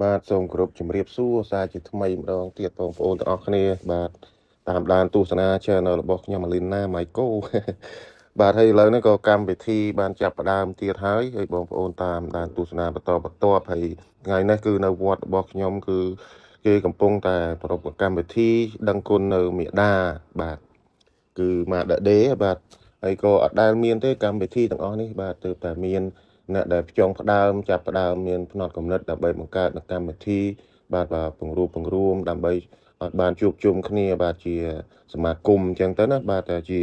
បាទសូមគោរពជំរាបសួរសារជាថ្មីម្ដងទៀតបងប្អូនទាំងអស់គ្នាបាទតាមដានទស្សនា Channel របស់ខ្ញុំ Alina Michael បាទហើយឥឡូវនេះក៏កម្មវិធីបានចាប់ផ្ដើមទៀតហើយបងប្អូនតាមដានទស្សនាបន្តហើយថ្ងៃនេះគឺនៅវត្តរបស់ខ្ញុំគឺគេកំពុងតែប្រារព្ធកម្មវិធីដឹងគុណនៅមេដាបាទគឺមកដេបាទហើយក៏អត់ដែលមានទេកម្មវិធីទាំងអស់នេះបាទទើបតែមានអ្នកដែលផ្ចង់ផ្ដើមចាប់ផ្ដើមមានផ្នត់គំនិតដើម្បីបង្កើតកម្មវិធីបាទពង្រួមដើម្បីឲ្យបានជួបជុំគ្នាបាទជាសមាគមអញ្ចឹងទៅណាបាទជា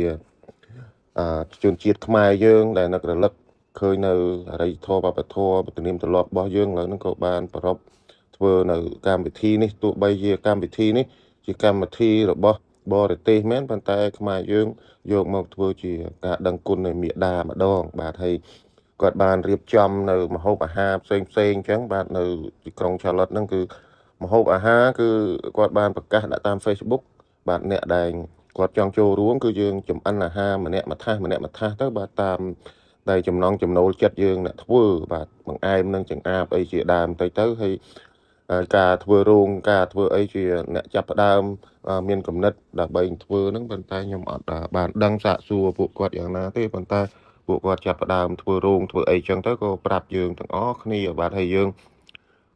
ជនជាតិខ្មែរយើងដែលនឹករលឹកឃើញនៅអរិយធម៌វប្បធម៌ទំនៀមទម្លាប់របស់យើងឥឡូវហ្នឹងក៏បានប្រពធ្វើនៅកម្មវិធីនេះទោះបីជាកម្មវិធីនេះជាកម្មវិធីរបស់បរទេសមែនប៉ុន្តែខ្មែរយើងយកមកធ្វើជាការដឹងគុណនៃមេដាម្ដងបាទហើយគាត់បានរៀបចំនៅម្ហូបអាហារផ្សេងអញ្ចឹងបាទនៅទីក្រុង Charlotte ហ្នឹងគឺម្ហូបអាហារគឺគាត់បានប្រកាសដាក់តាម Facebook បាទអ្នកដែលគាត់ចង់ចូលរួមគឺយើងចំអិនអាហារម្នាក់មួយថាសទៅបាទតាមដែលចំណង់ចំណូលចិត្តយើងអ្នកធ្វើបាទបង្អែមនិងចង្អាបអីជាដើមទៅហើយការធ្វើរោងការធ្វើអីជាអ្នកចាប់ផ្ដើមមានគំនិតដើម្បីធ្វើហ្នឹងប៉ុន្តែខ្ញុំអត់បានដឹងសាកសួរពួកគាត់យ៉ាងណាទេប៉ុន្តែពួកគាត់ចាប់ផ្ដើមធ្វើរោងធ្វើអីចឹងទៅក៏ប្រាប់យើងទាំងអស់គ្នាបាទហើយយើង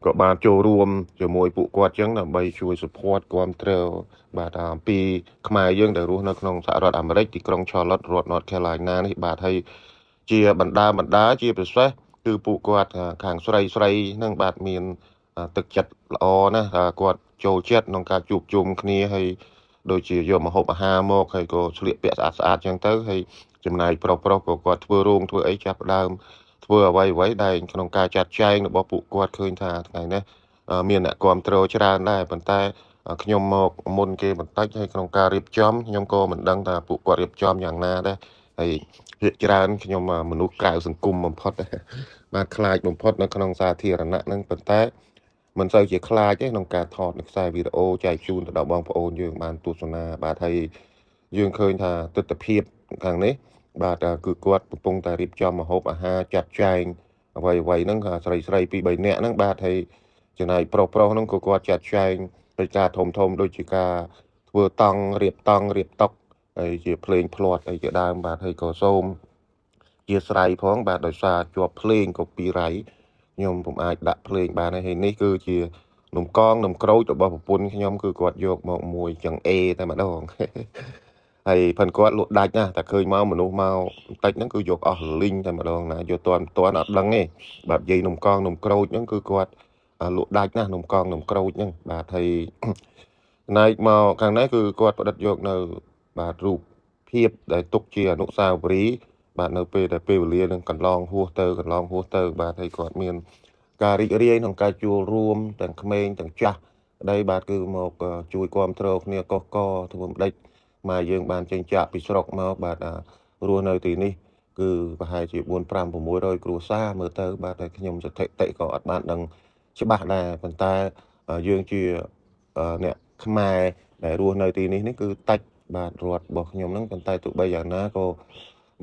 ក៏បានចូលរួមជាមួយពួកគាត់ចឹងដើម្បីជួយ support គាំទ្របាទអំពីខ្មែរយើងដែលរស់នៅក្នុងសហរដ្ឋអាមេរិកទីក្រុង Charlotte រដ្ឋ North Carolina នេះបាទហើយជាបណ្ដាជាពិសេសគឺពួកគាត់ខាងស្រីហ្នឹងបាទមានទឹកចិត្តល្អណាស់គាត់ចូលចិត្តក្នុងការជួបជុំគ្នាហើយដូចជាយកម្ហូបអាហារមកហើយក៏ឆ្លៀកពាក់ស្អាតចឹងទៅហើយចំណាយប្រុសក៏គាត់ធ្វើរោងធ្វើអីចាប់ផ្ដើមធ្វើអ្វីដែលក្នុងការចាត់ចែងរបស់ពួកគាត់ឃើញថាថ្ងៃនេះមានអ្នកគាំទ្រច្រើនដែរប៉ុន្តែខ្ញុំមកមុនគេបន្តិចហើយក្នុងការរៀបចំខ្ញុំក៏មិនដឹងថាពួកគាត់រៀបចំយ៉ាងណាដែរហើយភាគច្រើនខ្ញុំមនុស្សក្រៅសង្គមបំផុតបាទខ្លាចបំផុតនៅក្នុងសាធារណៈហ្នឹងប៉ុន្តែមិនសូវជាខ្លាចទេក្នុងការថតនៅខ្សែវីដេអូចែកជូនទៅដល់បងប្អូនយើងបានទស្សនាបាទហើយយើងឃើញថាទស្សនវិជ្ជាខាងនេះបាទគឺគាត់កំពុងតែរៀបចំម្ហូបអាហារចាត់ចែងអ្វីហ្នឹងស្រី2 3នាក់ហ្នឹងបាទហើយចំណែកប្រុសហ្នឹងក៏គាត់ចាត់ចែងទៅការធំដូចជាការធ្វើតង់រៀបតុហើយជាភ្លេងភ្លាត់អីជាដើមបាទហើយក៏សូមជាស្រ័យផងបាទដោយសារជាប់ភ្លេង copyright ខ្ញុំពុំអាចដាក់ភ្លេងបានហើយនេះគឺជានំកងនំក្រូចរបស់ប្រពន្ធខ្ញុំគឺគាត់យកមកមួយចង្អេតែម្ដងហើយផិនគាត់លក់ដាច់ណាតែឃើញមកមនុស្សមកបន្តិចហ្នឹងគឺយកអស់លីងតែម្ដងណាយកតាន់អត់ដឹងទេបាទនិយាយនំកងនំក្រូចហ្នឹងគឺគាត់លក់ដាច់ណានំកងនំក្រូចហ្នឹងបាទហើយណែកមកខាងនេះគឺគាត់ផ្ដិតយកនៅបាទរូបភាពដែលទុកជាអនុស្សាវរីយ៍បាទនៅពេលដែលពេលវេលានឹងកន្លងហួសទៅបាទហើយគាត់មានការរីករាយក្នុងការជួបរួមទាំងក្មេងទាំងចាស់đấyបាទគឺមកជួយគាំទ្រគ្នាកកធ្វើម្ដេចមកយើងបានចេញចាក់ពីស្រុកមកបាទរស់នៅទីនេះគឺប្រហែលជា4 5 600គ្រួសារមើលទៅបាទតែខ្ញុំសถิតិក៏អត់បានដឹងច្បាស់ដែរប៉ុន្តែយើងជាអ្នកខ្មែរដែលរស់នៅទីនេះគឺតិចបាទរដ្ឋរបស់ខ្ញុំហ្នឹងប៉ុន្តែទោះបីយ៉ាងណាក៏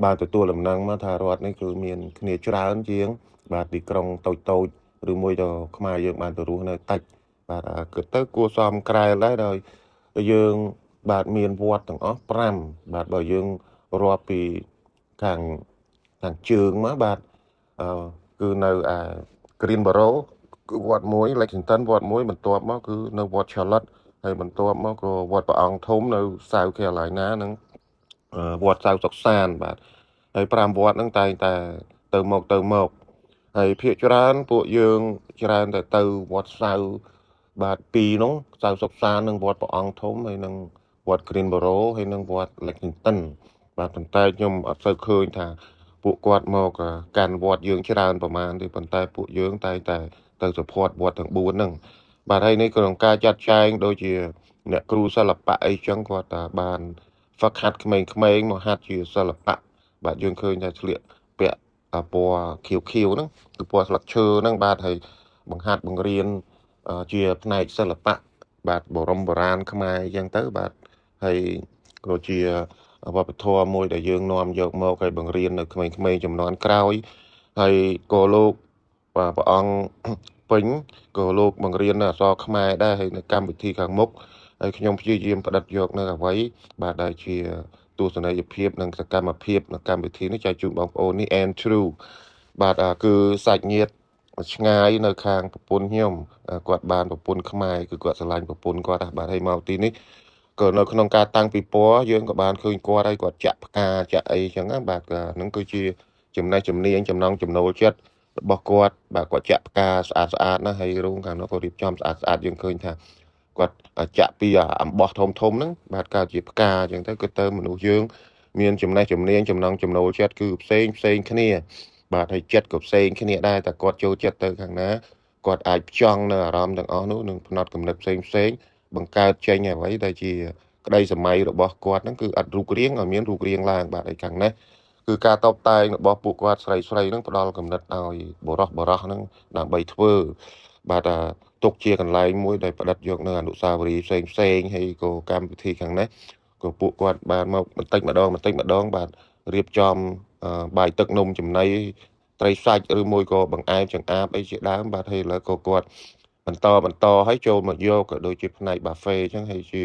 បានទទួលដំណឹងមកថារដ្ឋនេះគឺមានគ្នាច្រើនជាងបាទទីក្រុងតូចឬមួយក៏ខ្មែរយើងបានទៅរស់នៅតិចបាទគិតទៅគួរសមក្រែលដែរដោយយើងបាទមានវត្តទាំងអស់5បាទបើយើងរាប់ពីខាងជើងមកបាទគឺនៅGreenboro គឺវត្តមួយ Lexington វត្តមួយបន្ទាប់មកគឺនៅវត្ត Charlotte ហើយបន្ទាប់មកក៏វត្តព្រះអង្គធំនៅ South Carolina និងវត្តសៅសុកសានបាទហើយ5វត្តហ្នឹងតែងតែទៅមកហើយភាគច្រើនពួកយើងច្រើនតែទៅវត្តសៅបាទ2ហ្នឹងសៅសុកសាននិងវត្តព្រះអង្គធំហើយនិងវត្ត Greenboro ហើយនិងវត្ត Lexington បាទប៉ុន្តែខ្ញុំអត់សូវឃើញថាពួកគាត់មកកាន់វត្តយើងច្រើនប្រហែលទេប៉ុន្តែពួកយើងតែងតែទៅ support វត្តទាំង4ហ្នឹងបាទហើយនេះក្នុងការចាត់ចែងដូចជាអ្នកគ្រូសិល្បៈអីចឹងគាត់បានហ្វឹកហាត់ក្មេងៗមកហាត់ជាសិល្បៈបាទយើងឃើញថាឆ្លៀកពាក់ពណ៌ខៀវហ្នឹងគឺពណ៌ស្លឹកឈើហ្នឹងបាទហើយបង្ហាត់បង្រៀនជាផ្នែកសិល្បៈបាទបរមបុរាណខ្មែរអញ្ចឹងទៅបាទហើយក៏ជាវប្បធម៌មួយដែលយើងនាំយកមកឲ្យបង្រៀននៅក្មេងៗជំនាន់ក្រោយហើយក៏លោកព្រះអង្គ ពេញក៏លោកបង្រៀននៅអក្សរខ្មែរដែរហើយនៅកម្មវិធីខាងមុខហើយខ្ញុំព្យាយាមផ្ដិតយកនៅអ្វីបាទដែលជាទស្សនីយភាពនិងសកម្មភាពនៅកម្មវិធីនេះចែកជូនបងប្អូននេះ and true បាទគឺសាច់ញាតិឆ្ងាយនៅខាងប្រពន្ធខ្ញុំគាត់បានប្រពន្ធខ្មែរគឺគាត់ស្រឡាញ់ប្រពន្ធគាត់បាទហើយមកទីនេះក៏នៅក្នុងការតាំងពិព័រណ៍យើងក៏បានឃើញគាត់ហើយគាត់ចាក់ផ្កាចាក់អីចឹងណាបាទហ្នឹងគឺជាចំណេះជំនាញចំណង់ចំណូលចិត្តរបស់គាត់បាទគាត់ចាក់ផ្កាស្អាតស្អាតណាហើយរោងខាងនោះក៏រៀបចំស្អាតស្អាតយើងឃើញថាគាត់ចាក់ពីអំបោះធំហ្នឹងបាទកើតជាផ្កាចឹងទៅគឺទៅមនុស្សយើងមានចំណេះជំនាញចំណង់ចំណូលចិត្តគឺផ្សេងគ្នាបាទហើយចិត្តក៏ផ្សេងគ្នាដែរតែគាត់ចូលចិត្តទៅខាងណាគាត់អាចផ្ចង់នៅអារម្មណ៍ទាំងអស់នោះនឹងផ្នត់គំនិតផ្សេងបង្កើតចេញអ្វីដែលជាក្តីសម័យរបស់គាត់ហ្នឹងគឺអត់រូបរាងឲ្យមានរូបរាងឡើងបាទហើយខាងនេះគឺការតបតែងរបស់ពួកគាត់ស្រីហ្នឹងផ្ដល់គំនិតឲ្យបរោះហ្នឹងដើម្បីធ្វើបាទទុកជាកន្លែងមួយដែលផ្ដិតយកនៅអនុស្សាវរីយ៍ផ្សេងហើយក៏កម្មវិធីខាងនេះក៏ពួកគាត់បានមកបន្តិចម្ដងបាទរៀបចំបាយទឹកនំចំណីត្រីសាច់ឬមួយក៏បង្អែមចង្អាបអីជាដើមបាទហើយឥឡូវក៏គាត់បន្តឲ្យចូលមកយកក៏ដូចជាផ្នែក buffet អញ្ចឹងហើយជា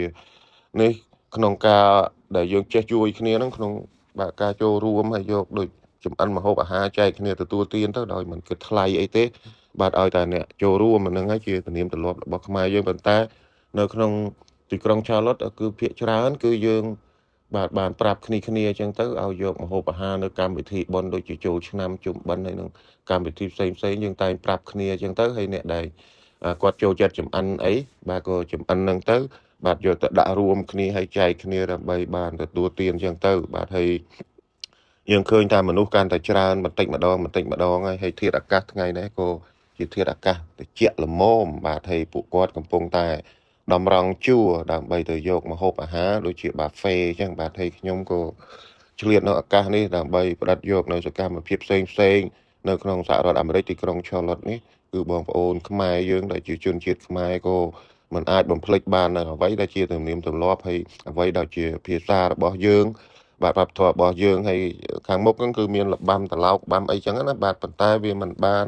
នេះក្នុងការដែលយើងចេះជួយគ្នាហ្នឹងក្នុងបាទការចូលរួមហើយយកដូចចម្អិនម្ហូបអាហារចែកគ្នាទទួលទានទៅដោយមិនគិតថ្លៃអីទេបាទឲ្យតែអ្នកចូលរួមហ្នឹងហើយជាទំនៀមទម្លាប់របស់ខ្មែរយើងប៉ុន្តែនៅក្នុងទីក្រុងឆាឡុតគឺភាគច្រើនគឺយើងបាទបានប្រាប់គ្នាអញ្ចឹងទៅឲ្យយកម្ហូបអាហារនៅកម្មវិធីបុណ្យដូចជាចូលឆ្នាំជុំបិណ្ឌហើយនឹងកម្មវិធីផ្សេងយើងតែងប្រាប់គ្នាអញ្ចឹងទៅហើយអ្នកដែលគាត់ចូលចិត្តចំអិនអីបាទក៏ចំអិនហ្នឹងទៅបាទយកទៅដាក់រួមគ្នាហើយចែកគ្នាដើម្បីបានទទួលទានអញ្ចឹងទៅបាទហើយយើងឃើញថាមនុស្សកាន់តែច្រើនបន្តិចម្ដងហើយធាតុអាកាសថ្ងៃនេះក៏ជាធាតុអាកាសត្រជាក់ល្មមបាទហើយពួកគាត់កំពុងតែតម្រង់ជួរដើម្បីទៅយកម្ហូបអាហារដូចជា buffet អញ្ចឹងបាទហើយខ្ញុំក៏ឆ្លៀតនៅឱកាសនេះដើម្បីផ្ដិតយកនៅសកម្មភាពផ្សេងនៅក្នុងសហរដ្ឋអាមេរិកទីក្រុង Charlotte នេះគឺបងប្អូនខ្មែរយើងដែលជាជនជាតិខ្មែរក៏មិនអាចបំភ្លេចបាននៅអ្វីដែលជាទំនៀមទម្លាប់ហើយអ្វីដែលជាភាសារបស់យើងបាទវប្បធម៌របស់យើងហើយខាងមុខហ្នឹងគឺមានលបាំត្រឡោកបាំអីចឹងណាបាទប៉ុន្តែវាមិនបាន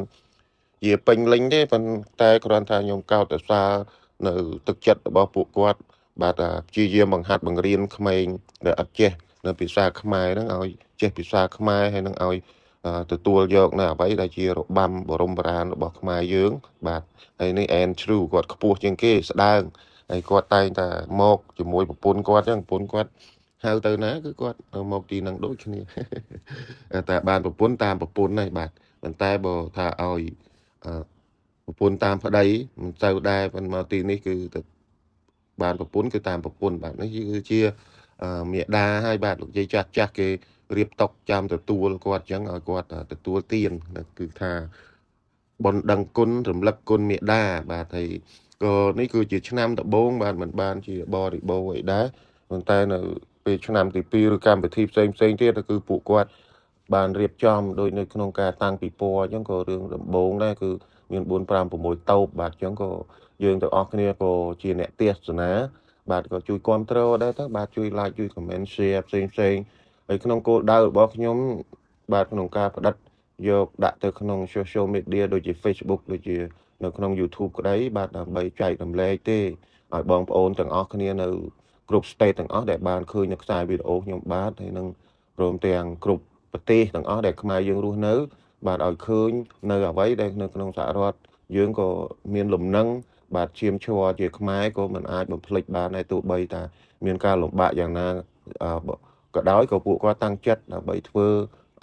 ជាពេញលេញទេប៉ុន្តែគ្រាន់តែខ្ញុំកោតសរសើរនៅទឹកចិត្តរបស់ពួកគាត់បាទព្យាយាមបង្ហាត់បង្រៀនក្មេងដែលអត់ចេះនៅភាសាខ្មែរហ្នឹងឲ្យចេះភាសាខ្មែរហើយនឹងឲ្យទទួលយកនៅអ្វីដែលជារបាំបរមបុរាណរបស់ខ្មែរយើងបាទហើយនេះ and true គាត់ខ្ពស់ជាងគេស្ដើងហើយគាត់តែងតែមកជាមួយប្រពន្ធគាត់ចឹងប្រពន្ធគាត់ហៅទៅណាគឺគាត់មកទីនឹងដូចគ្នាតែបានប្រពន្ធតាមប្រពន្ធហ្នឹងបាទប៉ុន្តែបើថាឲ្យប្រពន្ធតាមប្តីមិនទៅដែរប៉ុន្តែមកទីនេះគឺទៅបានប្រពន្ធគឺតាមប្រពន្ធបាទនេះគឺជាមេដាហើយបាទលោកយាយចាស់គេរៀបតុកចាំទទួលគាត់អញ្ចឹងឲ្យគាត់ទទួលទានគឺថាបុណ្យដឹងគុណរំលឹកគុណមេដាបាទហើយក៏នេះគឺជាឆ្នាំដំបូងបាទមិនបានជាបរិបូរអីដែរប៉ុន្តែនៅពេលឆ្នាំទី2ឬកម្មវិធីផ្សេងទៀតគឺពួកគាត់បានរៀបចំដោយនៅក្នុងការតាំងពិព័រណ៍អញ្ចឹងក៏រឿងដំបូងដែរគឺមាន4 5 6តូបបាទអញ្ចឹងក៏យើងទាំងអស់គ្នាក៏ជាអ្នកទស្សនាបាទក៏ជួយគ្រប់គ្រងដែរទៅបាទជួយ like ជួយ comment share ផ្សេងហើយក្នុងគោលដៅរបស់ខ្ញុំបាទក្នុងការផ្ដិតយកដាក់ទៅក្នុង social media ដូចជា Facebook ដូចជានៅក្នុង YouTube ក្តីបាទដើម្បីចែករំលែកទេឲ្យបងប្អូនទាំងអស់គ្នានៅគ្រប់ state ទាំងអស់ដែលបានឃើញនៅខ្សែវីដេអូខ្ញុំបាទហើយនឹងព្រមទាំងគ្រប់ប្រទេសទាំងអស់ដែលខ្មែរយើងរស់នៅបាទឲ្យឃើញនៅអ្វីដែលនៅក្នុងសហរដ្ឋយើងក៏មានលំនឹងបាទឈាមឈរជាខ្មែរក៏មិនអាចបំភ្លេចបានដែរទោះបីតាមានការលំបាកយ៉ាងណាក៏ដោយក៏ពួកគាត់តាំងចិត្តដើម្បីធ្វើ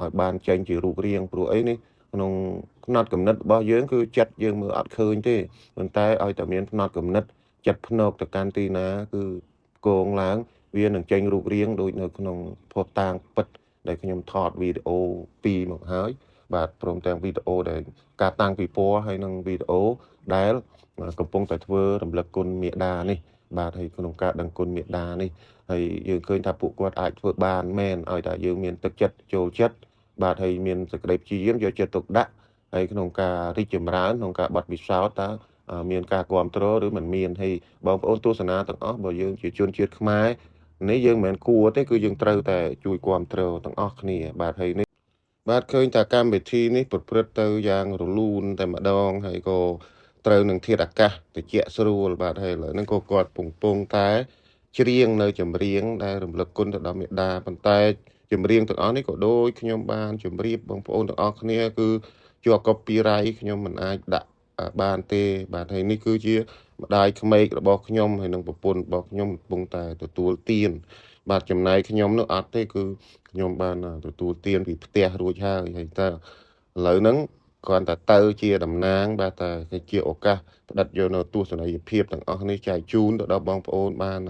ឲ្យបានចេញជារូបរាងព្រោះអីនេះក្នុងផ្នត់គំនិតរបស់យើងគឺចិត្តយើងមើលអត់ឃើញទេប៉ុន្តែឲ្យតែមានផ្នត់គំនិតចិត្តភ្នែកទៅកាន់ទីណាគឺកងឡើងវានឹងចេញរូបរាងដូចនៅក្នុងភពតាងពិតដែលខ្ញុំថតវីដេអូ2មកហើយបាទព្រមទាំងវីដេអូដែលការតាំងពិព័រណ៍ហើយនឹងវីដេអូដែលកំពុងតែធ្វើរំលឹកគុណមេដានេះបាទហើយក្នុងការដឹងគុណមេដានេះហើយយើងឃើញថាពួកគាត់អាចធ្វើបានមែនឲ្យតែយើងមានទឹកចិត្តចូលចិត្តបាទហើយមានសេចក្តីព្យាយាមយកចិត្តទុកដាក់ហើយក្នុងការរីកចម្រើនក្នុងការបត់ពិសោធន៍តើមានការគ្រប់គ្រងឬមិនមានហើយបងប្អូនទស្សនាទាំងអស់បើយើងជាជនជាតិខ្មែរនេះយើងមិនមែនគួរទេគឺយើងត្រូវតែជួយគ្រប់គ្រងទាំងអស់គ្នាបាទហើយនេះបាទឃើញថាកម្មវិធីនេះប្រព្រឹត្តទៅយ៉ាងរលូនតែម្ដងហើយក៏ ត្រូវនឹងធាតុអាកាសត្រជាក់ស្រួលបាទហើយឥឡូវហ្នឹងក៏គាត់ពងតែច្រៀងនៅចម្រៀងដែលរំលឹកគុណទៅដល់មេដាប៉ុន្តែចម្រៀងទាំងអស់នេះក៏ដូចខ្ញុំបានជម្រាបបងប្អូនទាំងអស់គ្នាគឺជាប់ copyright ខ្ញុំមិនអាចដាក់បានទេបាទហើយនេះគឺជាម្ដាយក្មេករបស់ខ្ញុំហើយនឹងប្រពន្ធរបស់ខ្ញុំកំពុងតែទទួលទានបាទចំណែកខ្ញុំនោះអត់ទេគឺខ្ញុំបានទទួលទានពីផ្ទះរួចហើយតើឥឡូវហ្នឹងគាត់តែទៅជាតំណាងបាទតែជាឱកាសផ្ដិតយកនៅទស្សនីយភាពទាំងអស់នេះចែកជូនទៅដល់បងប្អូនបាន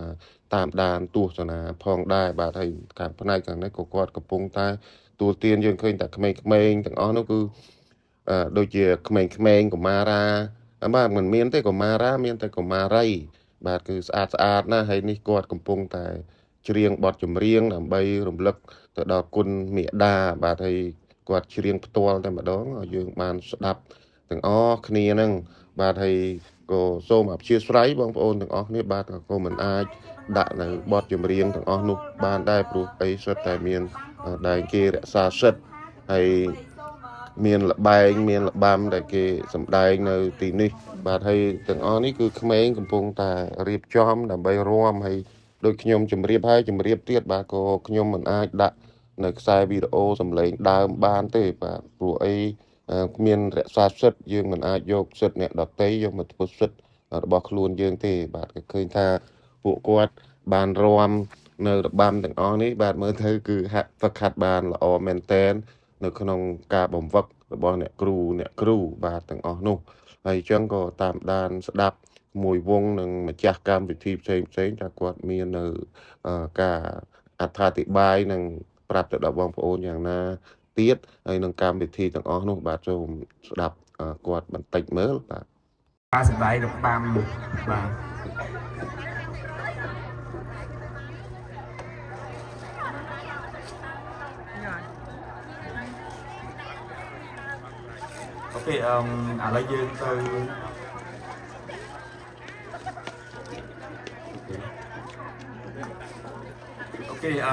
តាមដានទស្សនាផងដែរបាទហើយការផ្នែកខាងនេះក៏គាត់កំពុងតែទួលទានយើងឃើញតែក្មេងៗទាំងអស់នោះគឺដូចជាក្មេងៗកុមារាបាទមិនមានទេកុមារាមានតែកុមារីបាទគឺស្អាតណាស់ហើយនេះគាត់កំពុងតែច្រៀងបទចម្រៀងដើម្បីរំលឹកទៅដល់គុណមេដាបាទហើយគាត់ច្រៀងផ្ទាល់តែម្ដងយើងបានស្ដាប់ទាំងអស់គ្នាហ្នឹងបាទហើយក៏សូមអព្យាស្រ័យបងប្អូនទាំងអស់គ្នាបាទក៏មិនអាចដាក់នៅបទចម្រៀងទាំងអស់នោះបានដែរព្រោះអីសុទ្ធតែមានដែលគេរក្សាសិទ្ធិហើយមានលបែងមានលបាំដែលគេសម្ដែងនៅទីនេះបាទហើយទាំងអស់នេះគឺក្មេងកំពុងតែរៀបចំដើម្បីរាំហើយដូចខ្ញុំជម្រាបហើយជម្រាបទៀតបាទក៏ខ្ញុំមិនអាចដាក់នៅខ្សែវីដេអូសម្លេងដើមបានទេបាទព្រោះអីគ្មានរក្សាសិទ្ធិយើងមិនអាចយកសិទ្ធិអ្នកដទៃយកមកធ្វើសិទ្ធិរបស់ខ្លួនយើងទេបាទក៏ឃើញថាពួកគាត់បានរាំនៅរបាំទាំងអស់នេះបាទមើលទៅគឺហាក់ហ្វឹកហាត់បានល្អមែនតែននៅក្នុងការបង្វឹករបស់អ្នកគ្រូបាទទាំងអស់នោះហើយអញ្ចឹងក៏តាមដានស្ដាប់មួយវងនឹងម្ចាស់កម្មវិធីផ្សេងថាគាត់មាននៅការអត្ថាធិប្បាយនិងប្រាប់ទៅដល់បងប្អូនយ៉ាងណាទៀតហើយនឹងកម្មវិធីទាំងអស់នោះបាទសូមស្ដាប់គាត់បន្តិចមើលបាទការសម្ដែងរបាំបាទអូខេឥឡូវយើងទៅអូខេអ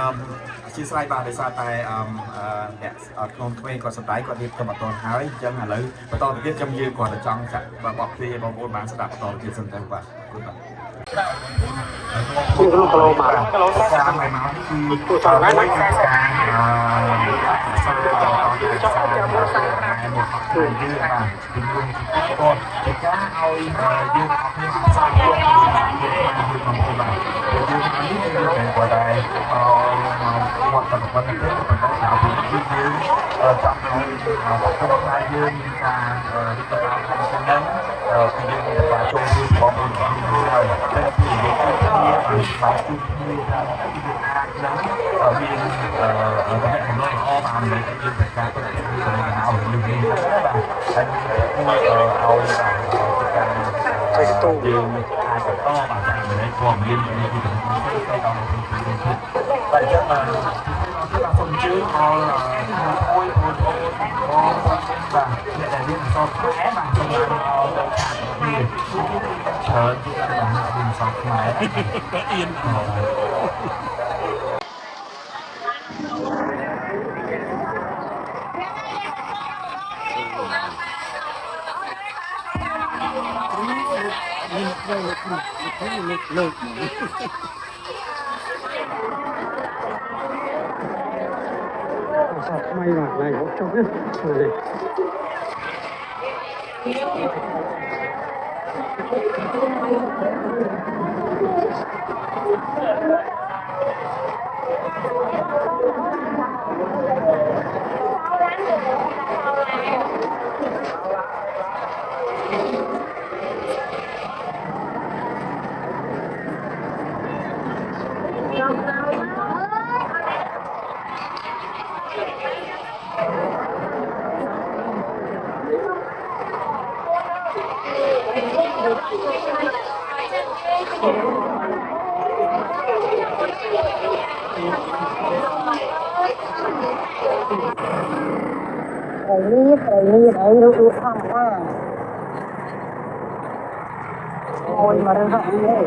ធិស្ឋានបាទដោយសារតែអ្នកក្នុងក្មេងគាត់សម្ដែងគាត់រៀបចំអត់ទាន់ហើយអញ្ចឹងឥឡូវបន្តទៅទៀតខ្ញុំយើងគាត់ទៅចង់ចាក់បបភ្លេងបងប្អូនបានស្ដាប់បន្តទៀតសិនទៅបាទអរគុណបាទគីឡូមកតាមមកគឺតើណាការសាស្ត្រចង់ចាំមើលសារមកគឺយើងបាទគាត់ជាការឲ្យយើងអត់មានសារយើងក្នុងខ្លួនបាទយើងនេះគឺគាត់តែគាត់ទៅប៉ុណ្ណឹងទេប៉ុន្តែដល់ពេលយើងចង់ឲ្យក្នុងផ្នែកយើងមានការរីករាយក្នុងហ្នឹងគឺយើងមានការចូលរួមបងប្អូនគ្នាហើយតែពីយើងទៅគ្នាបានស្វាគមន៍គ្នាថាយើងអាចនឹងមានតំណែងល្អបានលើយើងប្រកាសទៅយើងទៅហៅយើងបាទហើយឲ្យការយើងអាចបន្តបានតែមិនព័ត៌មាននេះគឺទៅដល់តែអញ្ចឹងបាទសូមអញ្ជើញឲ្យមួយបងប្អូនបាទអ្នកដែលរៀនអក្សរខ្មែរបាទសូមឲ្យទៅខាងនេះច្រើនជាងបាទរៀនអក្សរខ្មែរអៀនលើកសាប់ថ្មីបាទឡើងចុះនេះអីរូបធម្មតាអូយមករឿងនេះ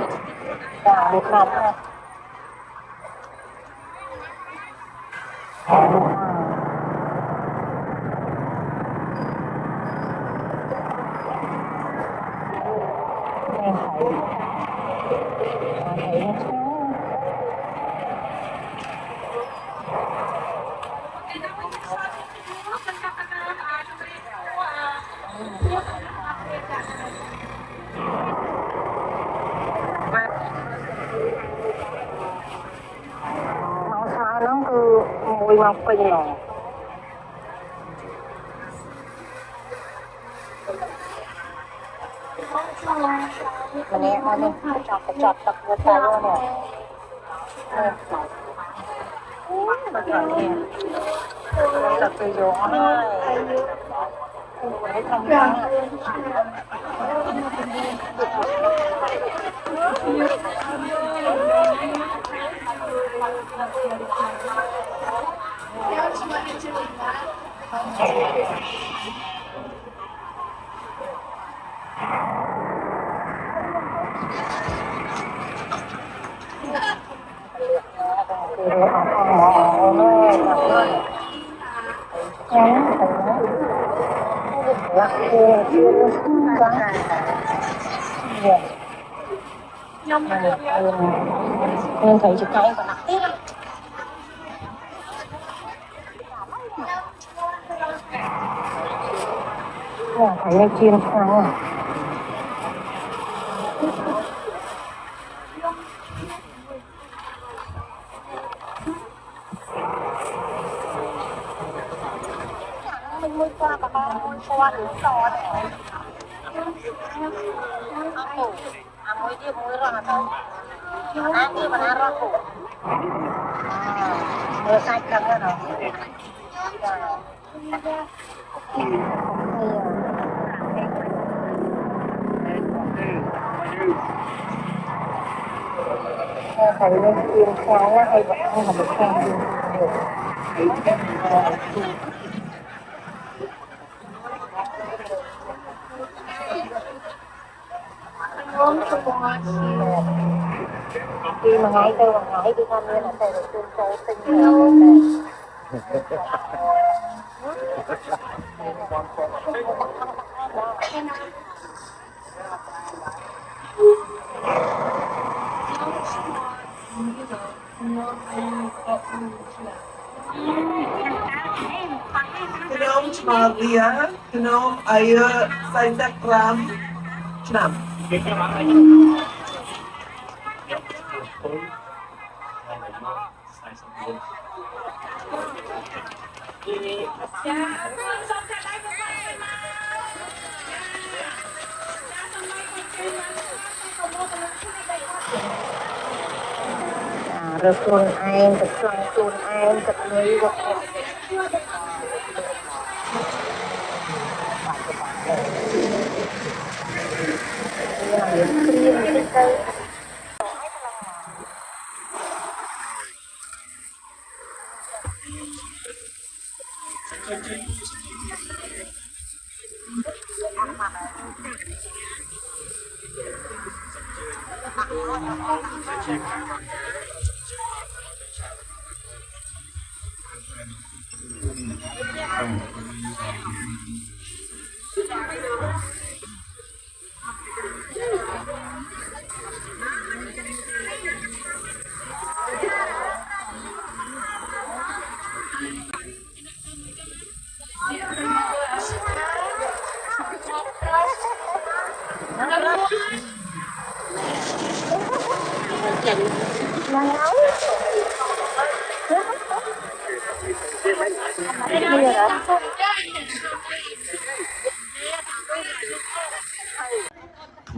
តាមកក្រប nó cứ mùi mọc bình rồi mình nghe thôi đi chọt tập người ta luôn nè tập từ vô để không nên thấy chụp cái còn nặng tiếp thấy nó chiên sáng rồi mình mua qua cả ba mua qua đúng rồi mua đi mua ra thôi ăn đi mà ăn ra phụ mua sạch cầm ra rồi thấy lên chiên sáng là hay vẫn không là được khen được khi mà ngay từ ngày đi tham gia là sẽ được tuyên bố tình Kenong Maria, Kenong Ayer, Saizak Ram, Chnam. rồi tuần anh tập tuần tuần anh tập người rồi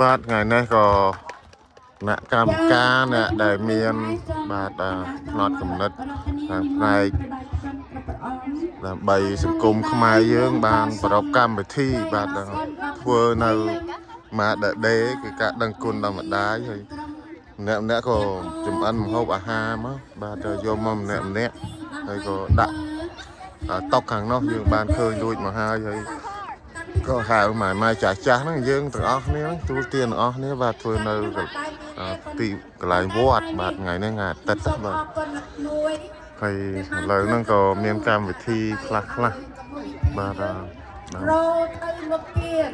បាទថ្ងៃនេះក៏អ្នកកម្មការអ្នកដែលមានបាទផ្នត់គំនិតខាងផ្នែកដើម្បីសង្គមខ្មែរយើងបានប្រកបកម្មវិធីបាទធ្វើនៅមកដេគឺការដឹងគុណដល់ម្ដាយហើយម្នាក់ក៏ចំអិនម្ហូបអាហារមកបាទយកមកម្នាក់ហើយក៏ដាក់តុកខាងនោះយើងបានឃើញរួចមកហើយក៏ហៅម៉ែចាស់ហ្នឹងយើងទាំងអស់គ្នាទូទានទាំងអស់គ្នាបាទធ្វើនៅទីកន្លែងវត្តបាទថ្ងៃនេះថ្ងៃអាទិត្យបាទហើយឥឡូវហ្នឹងក៏មានកម្មវិធីខ្លះបាទ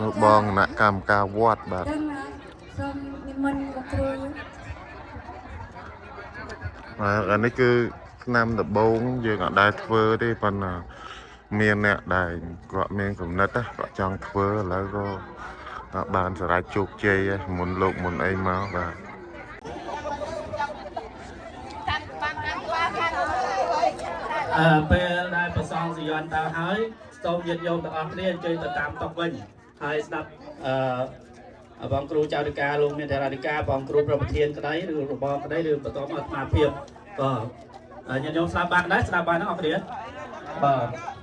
លោកបងគណៈកម្មការវត្តបាទ សូមនិមន្តលោកគ្រូ អានេះគឺឆ្នាំដំបូងយើងអត់ដែលធ្វើទេប៉ុន្តែមានអ្នកដែលគាត់មានគំនិតគាត់ចង់ធ្វើឥឡូវក៏បានសម្រេចជោគជ័យមុនលោកមុនអីមកបាទ ពេលដែលប្រសងសយន្តទៅហើយសូមញាតិញោមទាំងអស់គ្នាអញ្ជើញទៅតាមតុវិញហើយស្ដាប់បងគ្រូចៅរិកាលោកមានធរាធិការបងគ្រូប្រធានក្តីឬរបបក្តីឬបន្តមកអាត្មាភាពក៏ញាតិញោមស្ដាប់បានដែរស្ដាប់បានអស់គ្នាបាទ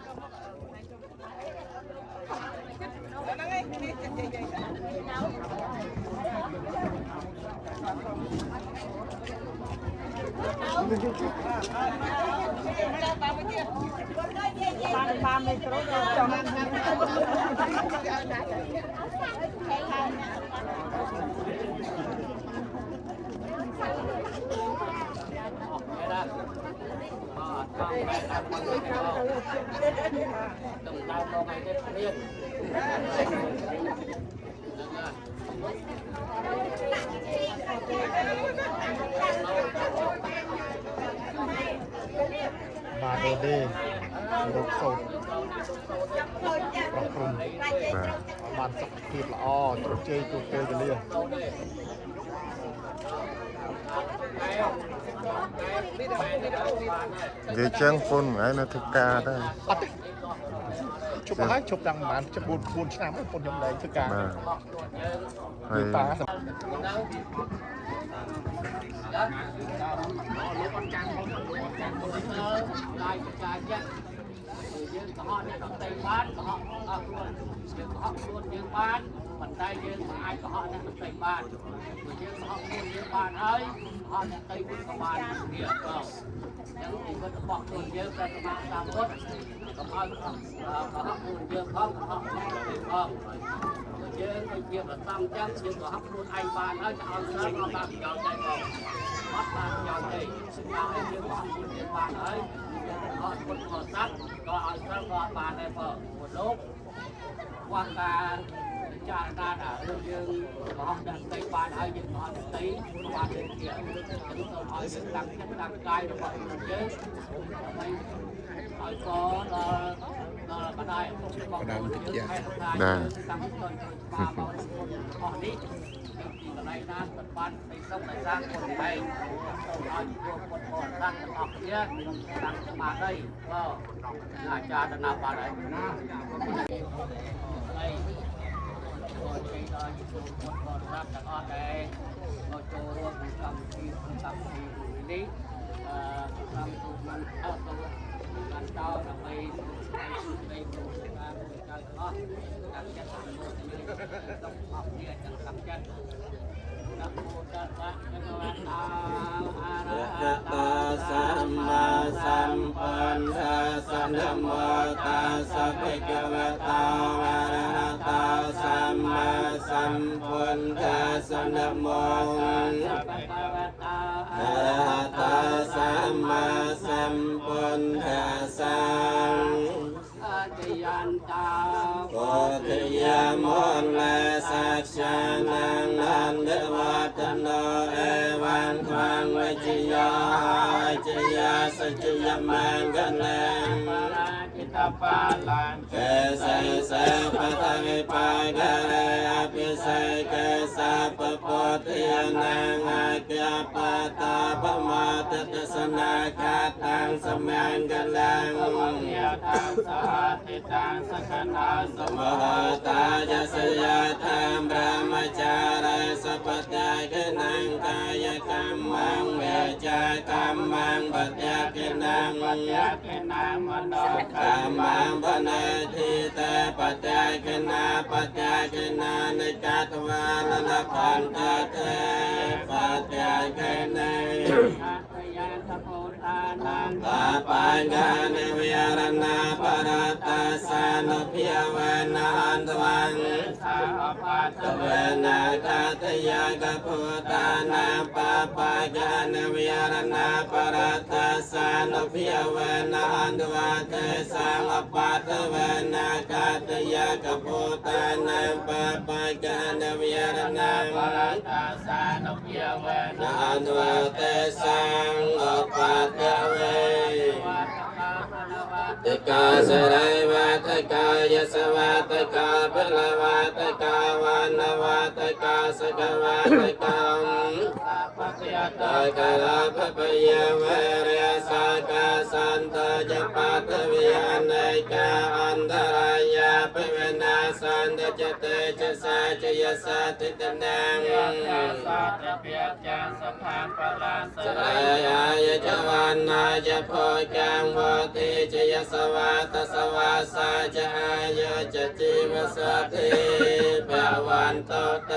បាទអូទេរកសូត្រប្រព្រឹត្តបានសុខភាពល្អជោគជ័យទូទៅទៅលានិយាយចឹងពុនថ្ងៃនៅធ្វើការដែរ អត់ទេជប់ហើយជប់តាំងប្រហែល4ឆ្នាំពុនខ្ញុំដែរធ្វើការ បាទហើ យ យ តា យើងកុហកនេះដល់តែបានកុហកអស់ខ្លួនយើងកុហកខ្លួនយើងបានប៉ុន្តែយើងមិនអាចកុហកអ្នកដទៃបានព្រោះយើងកុហកខ្លួនយើងបានហើយកុហកអ្នកដទៃវិញក៏បានគ្នាក៏យ៉ាងជីវិតរបស់ខ្លួនយើងតែស្មារតីតាមពុទ្ធកុំឲ្យកុហកខ្លួនយើងផងកុហកអ្នកដទៃផងយើងដូចជាប្រសំចឹងយើងកុហកខ្លួនឯងបានហើយจะឲ្យសើមកបានប្រយោជន៍ដែរផងអត់បានប្រយោជន៍ទេតែឲ្យយើងកុហកខ្លួនយើងបានហើយអត់ពុទ្ធបរិស័ទក៏ឲ្យសើក៏អត់បានដែរផងព្រោះលោកវត្តការចារណារឿងយើងកុហកដល់ស្ដីបានហើយយើងកុហកស្ដីបានដូចជាសូមឲ្យយើងតាំងចិត្តតាំងកាយរបស់យើងដើម្បីឲ្យក៏ដល់បណ្ដាយរបស់យើងតាំងចិត្តច្បាស់មកអស់នេះពីកន្លែងណាបបាត់ពីសុខនៃសាងខ្លួនឯងសូមឲ្យជួបពុទ្ធបរិស័ទទាំងអស់គ្នាតាំងសមាធិក៏អាចារ្យដំណើរបានហើយណាហើយក៏ជួយដល់ជួបពុទ្ធបរិស័ទទាំងអស់ដែរក៏ចូលរួមក្នុងកម្មវិធីនេះតាមទូបានអត់ទៅបានតដើម្បីនៃពុទ្ធការចៅទាំងអស់តាមចិត្តអនុមោទនាต้องអស់គ្នាទាំងតាមចិត្តนะโมตัสสะภะคะวะโตอะระหะโตសម្មាសម្ពុទ្ធស្សៈนะโมตัสสะภะคะវะโตอะระหะโตសម្មាសម្ពុទ្ធស្សៈนะโมตัสสะภะคะវะโตอะระหะโตសម្មាសម្ពុទ្ធស្សៈអតិយន្តោពុទ្ធយមលសាខ្យានានន្ទវតនោអេវ៉ាន់ខ្វាំងវិជ្ជយោជយាសច្ចយមង្គលេបរាជិតបាលាងកេសៃសេបតវិបាយរេអភិសេកេសាពពុទ្ធយនាងអាគបតាបមតទសនាកាតាំងសមង្គលេវយតាសាទិតាសកណាសមហតាយសយតាមរមចារិសពតយកនាងកាយកម្មងវេចាកម្មងបត្យកិនាងបត្យកិនាមនោកម្មងបនេតិតេបត្យកិនាបត្យកិនានិកតវាលនភន្តតេបត្យកិនេអតយានសពុទ្ធានា ตาปัญญาเนวิยารณาปรัตตาสานุพิยเวนะอันตวันสาปัตตเวนะกาตยากพุตานาปปัญญาเนวิยารณาปรัตตาสานุพิยเวนะอันตวันเตสังอปัตตเวนะกาตยากพุตานาปปัญญาเนวิยารณาปรัตตาสานุพิยเวนะอันตวันเตสังอปัตตเวตกาสไรวัตกายสวัตกาเปลวัตกาวันวัตกาสกวัตกามปัจยตกาลาภปยเวรยสากาสันตจปัตวิยานัยกาอันตรายาปเวนาสันตจเตจสาจยสัตติตนังสัตเปียจังสภานปราสรายายจวันนาจโพจังวติจยสวัตสวาสาจายจจิวสัตถิภวันโตเต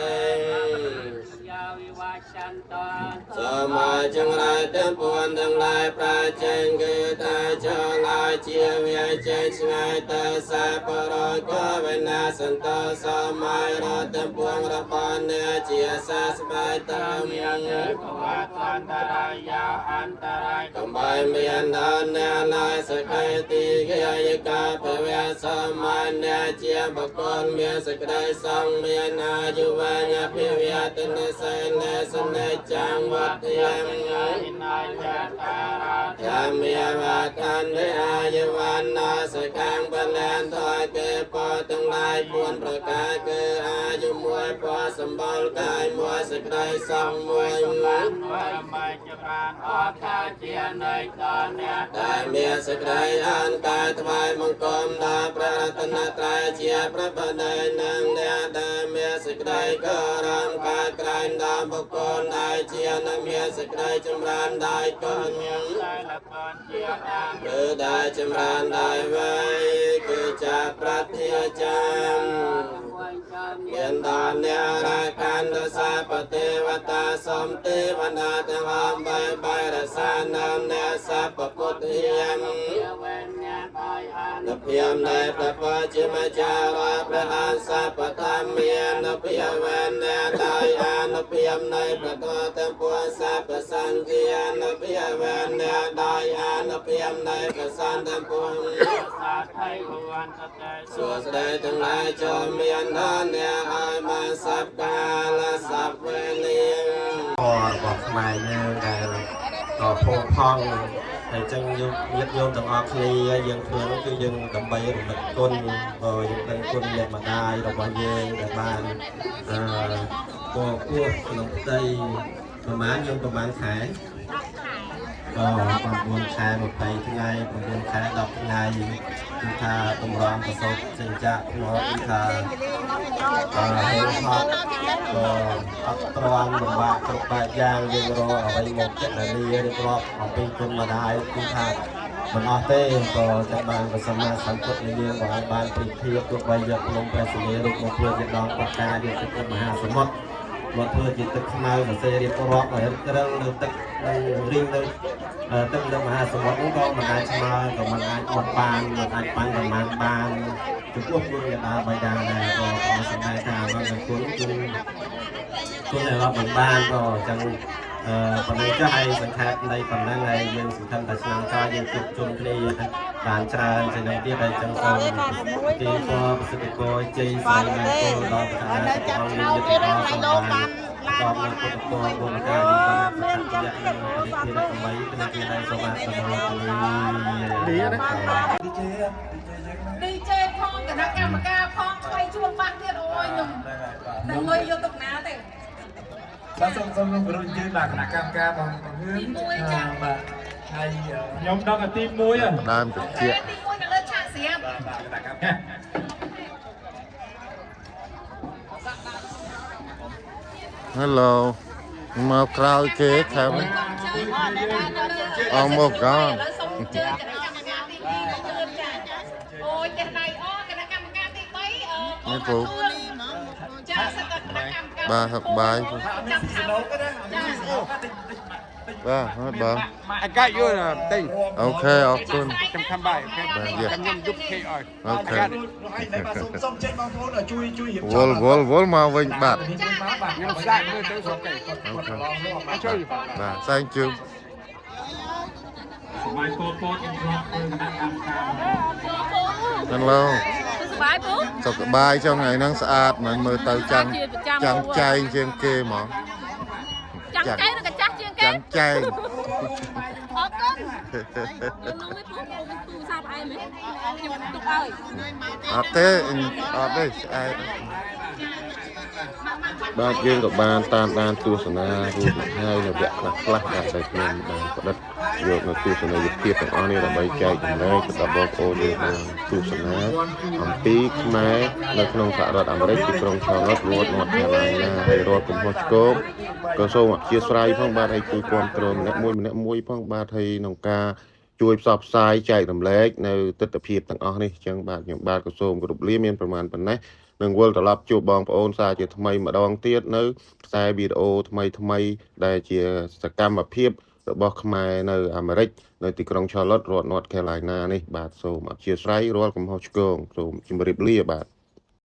สมาจังไรเต็มปวนทั้งหลายปราจังกิตาจลายเจียวิจชไงตาสาปโรก็เวนาสันตสมัยรเต็มปวงระปานเนเจียสาสบายตามยังกวัดอันตรายาอันตรายกำบายเมียนดานเนลายสกายตีกยายกาเปเวสมัยเนเจียบกอนเมียสกได้สองเมียนาจุวัญพิวิยตเนสเนสเนจังวัดยังนายยามีวัดอันได้อายุวันนาสกังบาลนทอยเกปอตั้งหลายปวนประกาศเกอายุมวยปอสมบูรณ์กายมวยสกได้สองมวยมันวยไม่จะรานออกทาเจียในตอนเนี้ยได้เมียสกได้อันกายถวายมังกรดาพระรัตนตรัยเจียพระบันไดนังเดียได้เมียสกได้ก็รำกายกลายดาบุคคลได้เจียนเมียสกได้จำรานได้ก่อนคือได้จำรานได้ไว้คือจะปรัตยจำเมียนดานเนราคันตสาปเทวตาสมเทวนาตังหามใบใบรสานามเนสัพพุทธิยมนเพียมในพระปัจจิมจาราพระอันสัพพธรรมเมียนเพียเวนเนตายานเพียมในพระตัวเต็มปวงสัพพสังเกียนเพียเวนเนตายานเพียมในพระสันเต็มปวงส่วนใดทั้งหลายจอมเมียนดานเนอามาสัพกาลสัพเวลีพอบอกหมายเนื้อได้ต่อพงพองแต่จังยึดโยมต่างออกนี้ยังเพื่อนคือยังดำใบหรือก้นยังเป็นก้นเล็บมาได้เราบางยังแต่บางพวกขนมไตประมาณยังประมาณขายก็ประมวลขายหมดไปทั้งไงประมวลขายดอกทั้งไงคือทาตรงรองประสบจึงจะมออีทาเฮงฮอกก็อัตรางบำบัดตกปยางยังรอเอาไปหมดแค่ไหนเรียกรอบเอาไปคนมาได้คือทามันออเต้ก็จะบางก็สามารถสังเกตในเรื่องของบางปริเทียบตัวใบยกลงไปสิ่งนี้รูปมาเพื่อจะลองปากกาเดียวกับมหาสมุทรว่าเพื่อจิตตึกขมาเสียเรียบร้อยแล้วเรื่องตึกริงเลยตึกมหาสมุทรนั้นก็มันอาจมากับมันอาจอดบานมันอาจปันกับมันบานจุดพวกมันจะใบดางได้ก็สมัยทางว่าคุณในรอบบ้านก็จังphần này cho hay phần khác đây phần năng này dân sự thân tại sang cho dân chụp chung đi đàn tràn trên này tiếp đây trong sông thì qua sự việc coi chơi say này cô đó cả hai con đi được đó xong rồi còn là cô buồn ca đi qua phần khác dạ đi kia đây có mấy cái kia đây xong rồi đi đấy DJ ផងគណៈកម្មការផងថ្មីជួបបាក់ទៀតអូយខ្ញុំតែលុយយកទុកណាទេបាទសូមក្រុមយើងបាទគណៈកម្មការបងហឿនបាទហើយខ្ញុំដល់តែទី1ហើយដើមតិចទី1នៅលើឆាកស្រាប់បាទគណៈកម្មការ Hello មកក្រោយគេខាងអស់មកកោសូមជើញគណៈកម្មការទី2ទៅចាអូយចេះដៃអគណៈកម្មការទី3នេះពូចាសិតគណៈកម្មការបាទបាយចាំថាចា បាទហើយបង I got you thing អូខេអរគុណ ចាំcome by okay បាទយេ ចាំខ្ញុំយប់គេឲ្យ អូខេ សុំចេញបងប្អូនជួយរៀប វល់មកវិញបាទ ខ្ញុំស្ដាប់មើលទៅស្រុកគេ អូខេ អញ្ចឹង បាទ thank you សម័យពលពតខ្ញុំធ្លាប់ធ្វើគណៈកម្មការ Hello សុបាយពូ សុខសប្បាយចុងថ្ងៃហ្នឹងស្អាតមិនមើលទៅចាំងចែងជាងគេហ្មង ចាំចៃឬក៏ចាស់ជាងគេ ចាំងចែង អរគុណខ្ញុំនឹងមិនពូទូសាប់ឯងខ្ញុំទុកឲ្យ អត់ទេអត់ទេស្អែកបាទយើងក៏បានតាមដានទស្សនារូបហើយនៅវគ្គខ្លះដែលខ្ញុំបានផ្ដិតយកនៅទស្សនីយភាពទាំងអស់នេះដើម្បីចែកចម្លែកទៅដល់បងប្អូនយើងបានទស្សនាអំពីខ្មែរនៅក្នុងសហរដ្ឋអាមេរិកទីក្រុង Charlotte រដ្ឋ North Carolina ហើយរដ្ឋកំពង់ឆ្កោបក៏សូមអធិស្ឋានផងបាទឲ្យជួយគ្រប់គ្រងម្នាក់មួយផងបាទហើយក្នុងការជួយផ្សព្វផ្សាយចែករំលែកនៅទស្សនវិជ្ជាទាំងអស់នេះអញ្ចឹងបាទខ្ញុំបាទក៏សូមគោរពលាមានប្រមាណប៉ុណ្ណេះនឹងវិលត្រឡប់ជួបបងប្អូនសារជាថ្មីម្ដងទៀតនៅខ្សែវីដេអូថ្មីដែលជាសកម្មភាពរបស់ខ្មែរនៅអាមេរិកនៅទីក្រុង Charlotte រដ្ឋ North Carolina នេះបាទសូមអធិស្ឋានរាល់កំហុសឆ្គងសូមជម្រាបលាបាទ